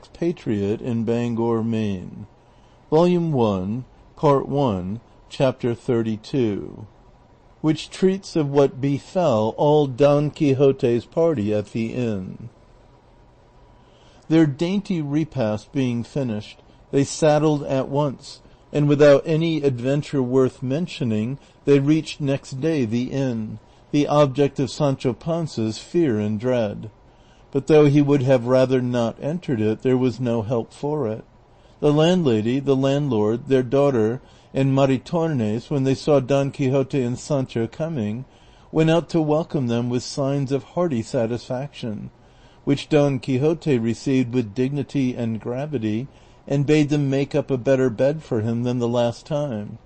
expatriate in Bangor, Maine. Volume 1, Part 1, Chapter 32, which treats of what befell all Don Quixote's party at the inn. Their dainty repast being finished, they saddled at once, and without any adventure worth mentioning, they reached next day the inn, the object of Sancho Panza's fear and dread. But though he would have rather not entered it, there was no help for it. The landlady, the landlord, their daughter, and Maritornes, when they saw Don Quixote and Sancho coming, went out to welcome them with signs of hearty satisfaction, which Don Quixote received with dignity and gravity, and bade them make up a better bed for him than the last time.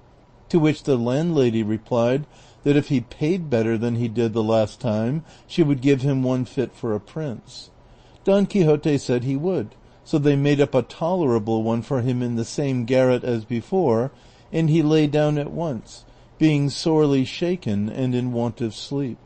To which the landlady replied that if he paid better than he did the last time, she would give him one fit for a prince. Don Quixote said he would, so they made up a tolerable one for him in the same garret as before, and he lay down at once, being sorely shaken and in want of sleep.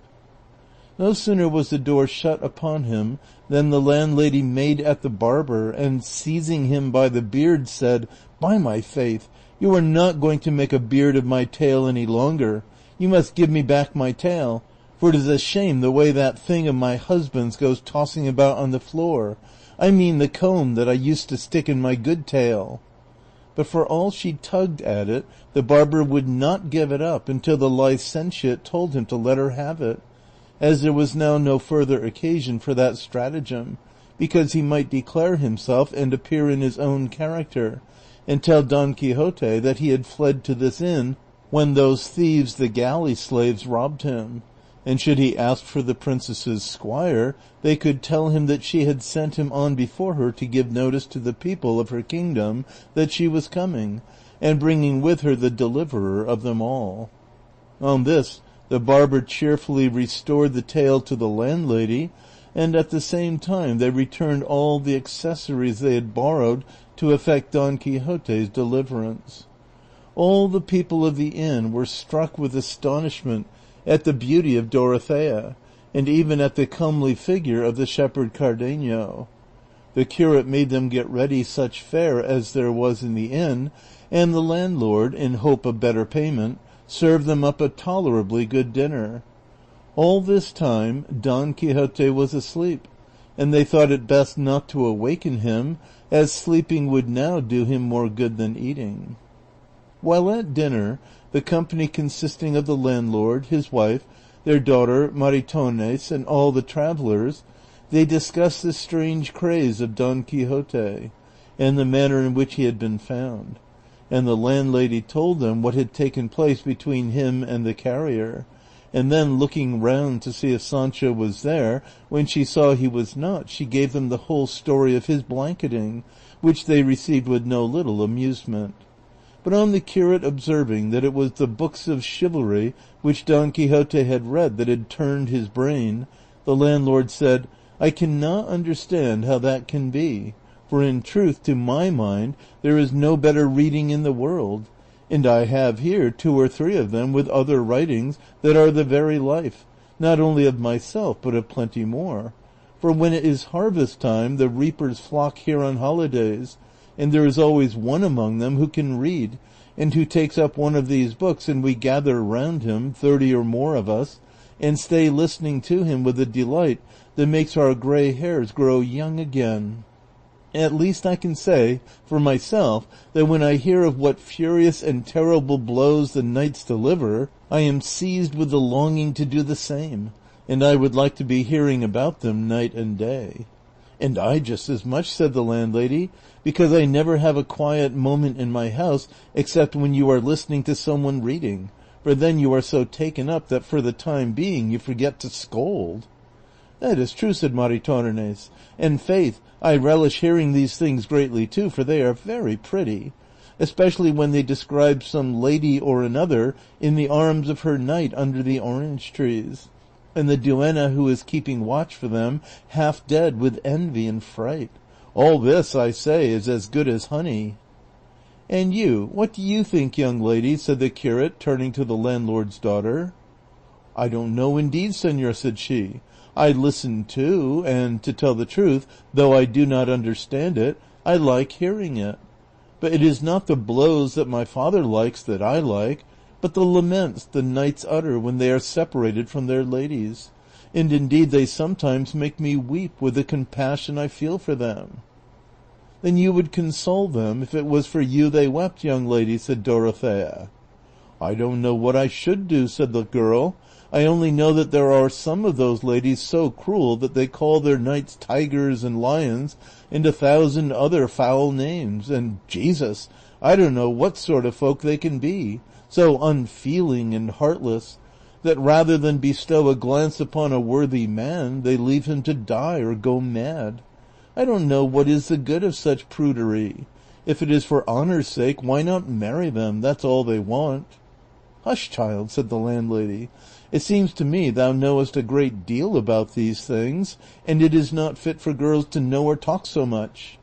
No sooner was the door shut upon him than the landlady made at the barber, and seizing him by the beard said, "By my faith, you are not going to make a beard of my tail any longer. You must give me back my tail, for it is a shame the way that thing of my husband's goes tossing about on the floor. I mean the comb that I used to stick in my good tail." But for all she tugged at it, the barber would not give it up until the licentiate told him to let her have it, as there was now no further occasion for that stratagem, because he might declare himself and appear in his own character, and tell Don Quixote that he had fled to this inn when those thieves the galley slaves robbed him, and should he ask for the princess's squire, they could tell him that she had sent him on before her to give notice to the people of her kingdom that she was coming, and bringing with her the deliverer of them all. On this the barber cheerfully restored the tail to the landlady, and at the same time they returned all the accessories they had borrowed to effect Don Quixote's deliverance. All the people of the inn were struck with astonishment at the beauty of Dorothea, and even at the comely figure of the shepherd Cardenio. The curate made them get ready such fare as there was in the inn, and the landlord, in hope of better payment, served them up a tolerably good dinner. All this time Don Quixote was asleep, and they thought it best not to awaken him, as sleeping would now do him more good than eating. While at dinner, the company consisting of the landlord, his wife, their daughter Maritornes, and all the travellers, they discussed the strange craze of Don Quixote, and the manner in which he had been found, and the landlady told them what had taken place between him and the carrier, and then looking round to see if Sancho was there, when she saw he was not, she gave them the whole story of his blanketing, which they received with no little amusement. But on the curate observing that it was the books of chivalry which Don Quixote had read that had turned his brain, the landlord said, "I cannot understand how that can be, for in truth, to my mind, there is no better reading in the world, and I have here 2 or 3 of them with other writings that are the very life, not only of myself, but of plenty more. For when it is harvest time, the reapers flock here on holidays, and there is always one among them who can read, and who takes up one of these books, and we gather round him, 30 or more of us, and stay listening to him with a delight that makes our gray hairs grow young again. At least I can say, for myself, that when I hear of what furious and terrible blows the knights deliver, I am seized with the longing to do the same, and I would like to be hearing about them night and day." "And I just as much," said the landlady, "because I never have a quiet moment in my house except when you are listening to some one reading, for then you are so taken up that for the time being you forget to scold." "That is true," said Maritornes, "and faith, I relish hearing these things greatly too, for they are very pretty, especially when they describe some lady or another in the arms of her knight under the orange trees, and the duenna who is keeping watch for them half dead with envy and fright. All this, I say, is as good as honey." "And you, what do you think, young lady?" said the curate, turning to the landlord's daughter. I don't know indeed, senor, said she. I listen too, and to tell the truth, though I do not understand it, I like hearing it. But it is not the blows that my father likes that I like, but the laments the knights utter when they are separated from their ladies, and indeed they sometimes make me weep with the compassion I feel for them. Then you would console them if it was for you they wept, young lady, said Dorothea. I don't know what I should do, said the girl. I only know that there are some of those ladies so cruel that they call their knights tigers and lions and 1,000 other foul names, and Jesus, I don't know what sort of folk they can be, so unfeeling and heartless, that rather than bestow a glance upon a worthy man, they leave him to die or go mad. I don't know what is the good of such prudery. If it is for honor's sake, why not marry them? That's all they want. Hush, child, said the landlady. It seems to me thou knowest a great deal about these things, and it is not fit for girls to know or talk so much.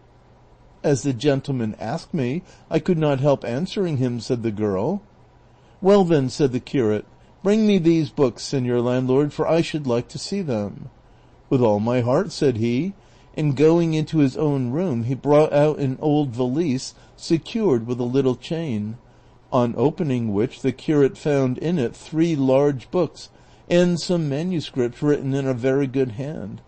As the gentleman asked me, I could not help answering him, said the girl. Well then, said the curate, bring me these books, senor landlord, for I should like to see them. With all my heart, said he, and going into his own room he brought out an old valise secured with a little chain, on opening which the curate found in it 3 large books and some manuscripts written in a very good hand.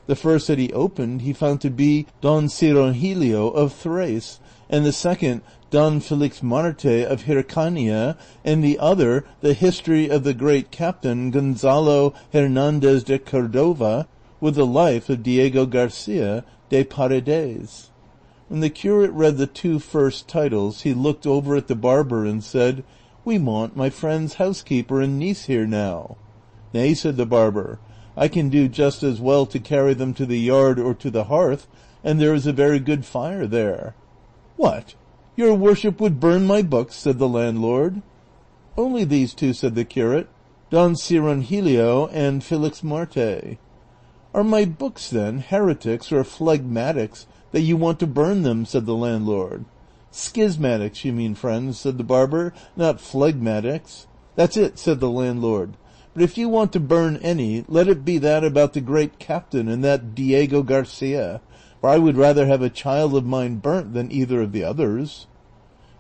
The first that he opened he found to be Don Cirongilio of Thrace, and the second Don Felix Marte of Hircania, and the other the history of the great captain Gonzalo Hernandez de Cordova, with the life of Diego Garcia de Paredes. When the curate read the 2 first titles, he looked over at the barber and said, We want my friend's housekeeper and niece here now. Nay, said the barber, I can do just as well to carry them to the yard or to the hearth, and there is a very good fire there. What? Your worship would burn my books, said the landlord. Only these 2, said the curate, Don Cirongilio and Felix Marte. Are my books, then, heretics or phlegmatics, that you want to burn them, said the landlord. Schismatics, you mean, friends, said the barber, not phlegmatics. That's it, said the landlord. But if you want to burn any, let it be that about the great captain and that Diego Garcia, for I would rather have a child of mine burnt than either of the others.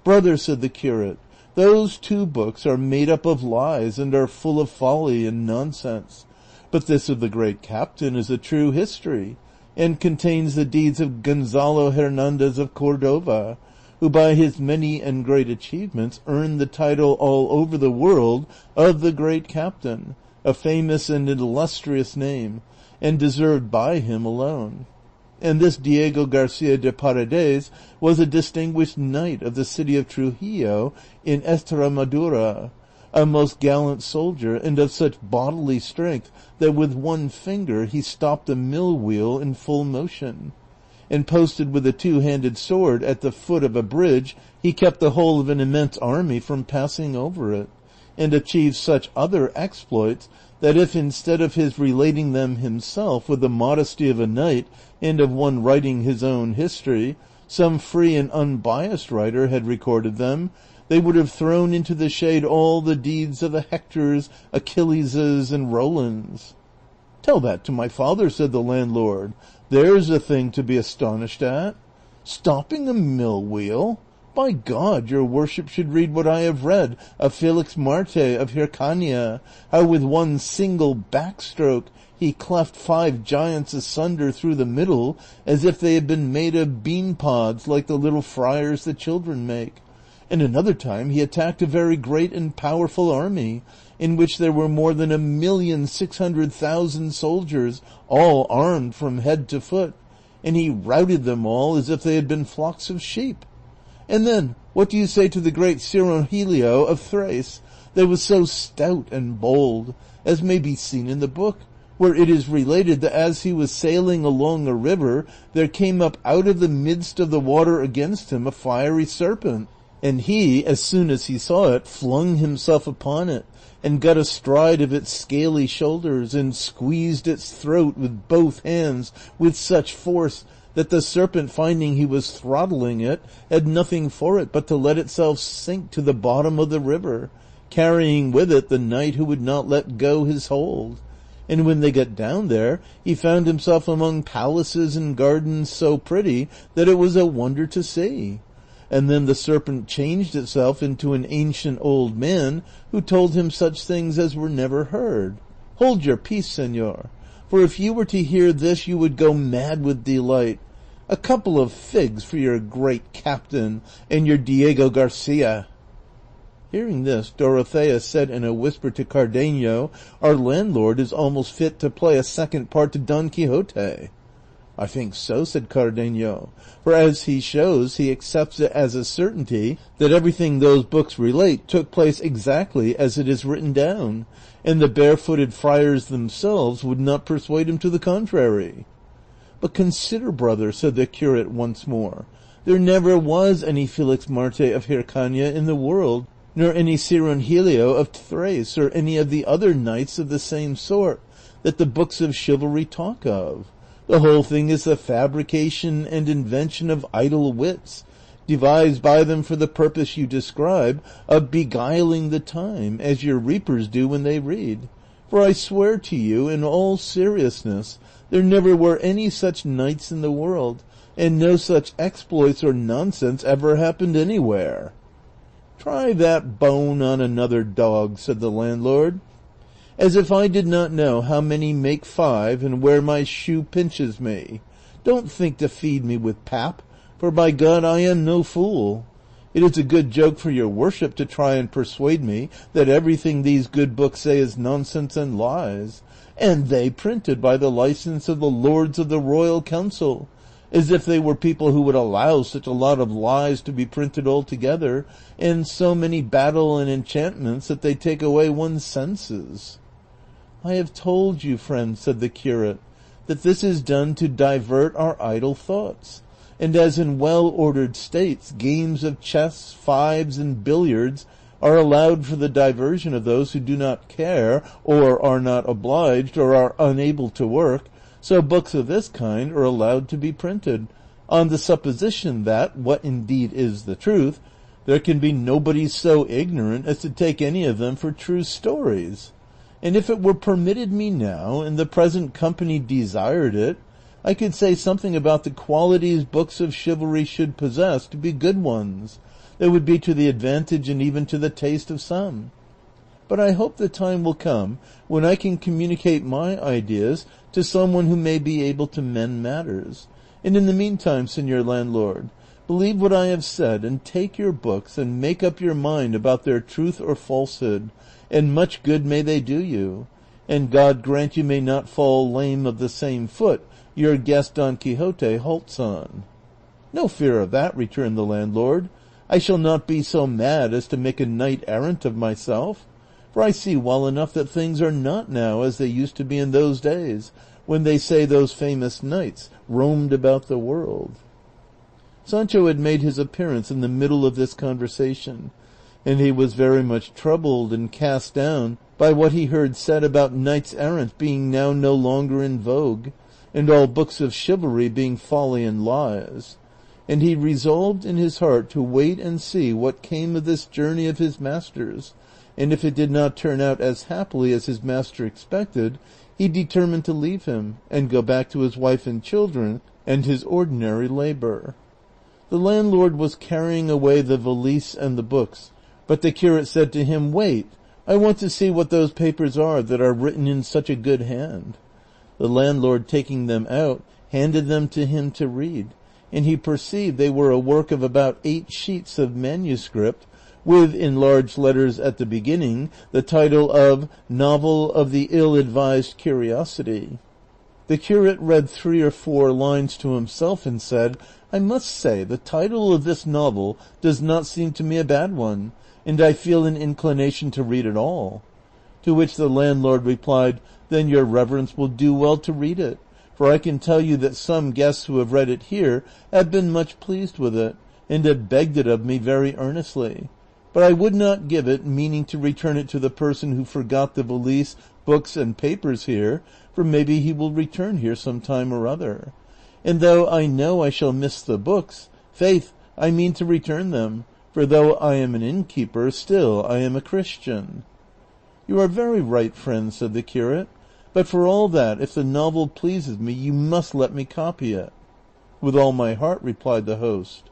Brother, said the curate, those 2 books are made up of lies and are full of folly and nonsense, but this of the great captain is a true history, and contains the deeds of Gonzalo Hernandez of Cordova, who by his many and great achievements earned the title all over the world of the great captain, a famous and illustrious name, and deserved by him alone. And this Diego Garcia de Paredes was a distinguished knight of the city of Trujillo in Estremadura, a most gallant soldier, and of such bodily strength that with one finger he stopped a mill wheel in full motion, and posted with a 2-handed sword at the foot of a bridge, he kept the whole of an immense army from passing over it, and achieved such other exploits that if instead of his relating them himself with the modesty of a knight and of one writing his own history, some free and unbiased writer had recorded them, they would have thrown into the shade all the deeds of the Hectors, Achilleses, and Rolands. Tell that to my father, said the landlord. There's a thing to be astonished at. Stopping a mill wheel? By God, your worship should read what I have read of Felix Marte of Hircania, how with one single backstroke he cleft 5 giants asunder through the middle, as if they had been made of bean pods like the little friars the children make. And another time he attacked a very great and powerful army, in which there were more than 1,600,000 soldiers, all armed from head to foot, and he routed them all as if they had been flocks of sheep. And then, what do you say to the great Cirongilio of Thrace, that was so stout and bold, as may be seen in the book, where it is related that as he was sailing along a river, there came up out of the midst of the water against him a fiery serpent, and he, as soon as he saw it, flung himself upon it, and got astride of its scaly shoulders, and squeezed its throat with both hands with such force that the serpent, finding he was throttling it, had nothing for it but to let itself sink to the bottom of the river, carrying with it the knight who would not let go his hold. And when they got down there, he found himself among palaces and gardens so pretty that it was a wonder to see. And then the serpent changed itself into an ancient old man who told him such things as were never heard. Hold your peace, senor, for if you were to hear this you would go mad with delight. A couple of figs for your great captain and your Diego Garcia." Hearing this, Dorothea said in a whisper to Cardenio, "Our landlord is almost fit to play a second part to Don Quixote." "I think so," said Cardenio, "for as he shows, he accepts it as a certainty that everything those books relate took place exactly as it is written down, and the barefooted friars themselves would not persuade him to the contrary." "But consider, brother," said the curate once more, "there never was any Felix Marte of Hircania in the world, nor any Cirongilio of Thrace, or any of the other knights of the same sort that the books of chivalry talk of. The whole thing is the fabrication and invention of idle wits, devised by them for the purpose you describe of beguiling the time, as your reapers do when they read. For I swear to you, in all seriousness, there never were any such knights in the world, and no such exploits or nonsense ever happened anywhere." "Try that bone on another dog," said the landlord. "As if I did not know how many make five and where my shoe pinches me. Don't think to feed me with pap, for by God I am no fool. It is a good joke for your worship to try and persuade me that everything these good books say is nonsense and lies, and they printed by the license of the lords of the royal council, as if they were people who would allow such a lot of lies to be printed altogether, and so many battle and enchantments that they take away one's senses." "I have told you, friend," said the curate, "that this is done to divert our idle thoughts, and as in well-ordered states games of chess, fives, and billiards are allowed for the diversion of those who do not care, or are not obliged, or are unable to work, so books of this kind are allowed to be printed, on the supposition that, what indeed is the truth, there can be nobody so ignorant as to take any of them for true stories. And if it were permitted me now, and the present company desired it, I could say something about the qualities books of chivalry should possess to be good ones, that would be to the advantage and even to the taste of some. But I hope the time will come when I can communicate my ideas to someone who may be able to mend matters. And in the meantime, Senor Landlord, believe what I have said, and take your books and make up your mind about their truth or falsehood, and much good may they do you. And God grant you may not fall lame of the same foot your guest Don Quixote halts on." "No fear of that," returned the landlord. "I shall not be so mad as to make a knight errant of myself, for I see well enough that things are not now as they used to be in those days, when they say those famous knights roamed about the world." Sancho had made his appearance in the middle of this conversation, and he was very much troubled and cast down by what he heard said about knights errant being now no longer in vogue, and all books of chivalry being folly and lies. And he resolved in his heart to wait and see what came of this journey of his master's, and if it did not turn out as happily as his master expected, he determined to leave him and go back to his wife and children and his ordinary labor. The landlord was carrying away the valise and the books, but the curate said to him, "Wait, I want to see what those papers are that are written in such a good hand." The landlord, taking them out, handed them to him to read, and he perceived they were a work of about 8 sheets of manuscript, with, in large letters at the beginning, the title of "Novel of the Ill-Advised Curiosity." The curate read 3 or 4 lines to himself and said, "I must say the title of this novel does not seem to me a bad one, and I feel an inclination to read it all." To which the landlord replied, "Then your reverence will do well to read it, for I can tell you that some guests who have read it here have been much pleased with it, and have begged it of me very earnestly. But I would not give it, meaning to return it to the person who forgot the valise, books, and papers here, for maybe he will return here some time or other. And though I know I shall miss the books, faith, I mean to return them, for though I am an innkeeper, still I am a Christian." "You are very right, friend," said the curate, "but for all that, if the novel pleases me, you must let me copy it." "With all my heart," replied the host.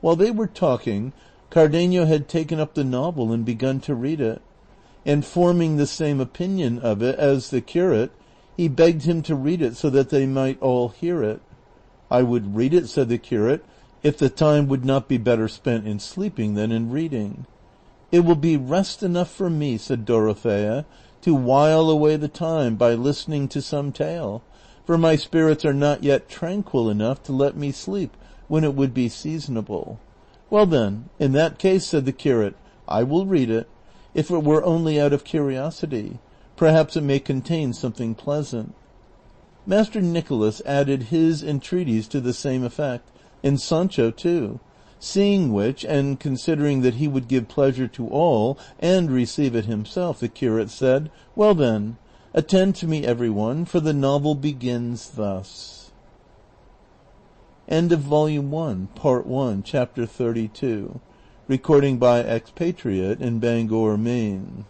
While they were talking, Cardenio had taken up the novel and begun to read it, and forming the same opinion of it as the curate, he begged him to read it so that they might all hear it. "I would read it," said the curate, "if the time would not be better spent in sleeping than in reading." "It will be rest enough for me," said Dorothea, "to while away the time by listening to some tale, for my spirits are not yet tranquil enough to let me sleep when it would be seasonable." "Well then, in that case," said the curate, "I will read it, if it were only out of curiosity. Perhaps it may contain something pleasant." Master Nicholas added his entreaties to the same effect, and Sancho too, seeing which, and considering that he would give pleasure to all and receive it himself, the curate said, "Well then, attend to me every one, for the novel begins thus." End of Volume 1, Part 1, Chapter 32. Recording by Expatriate in Bangor, Maine.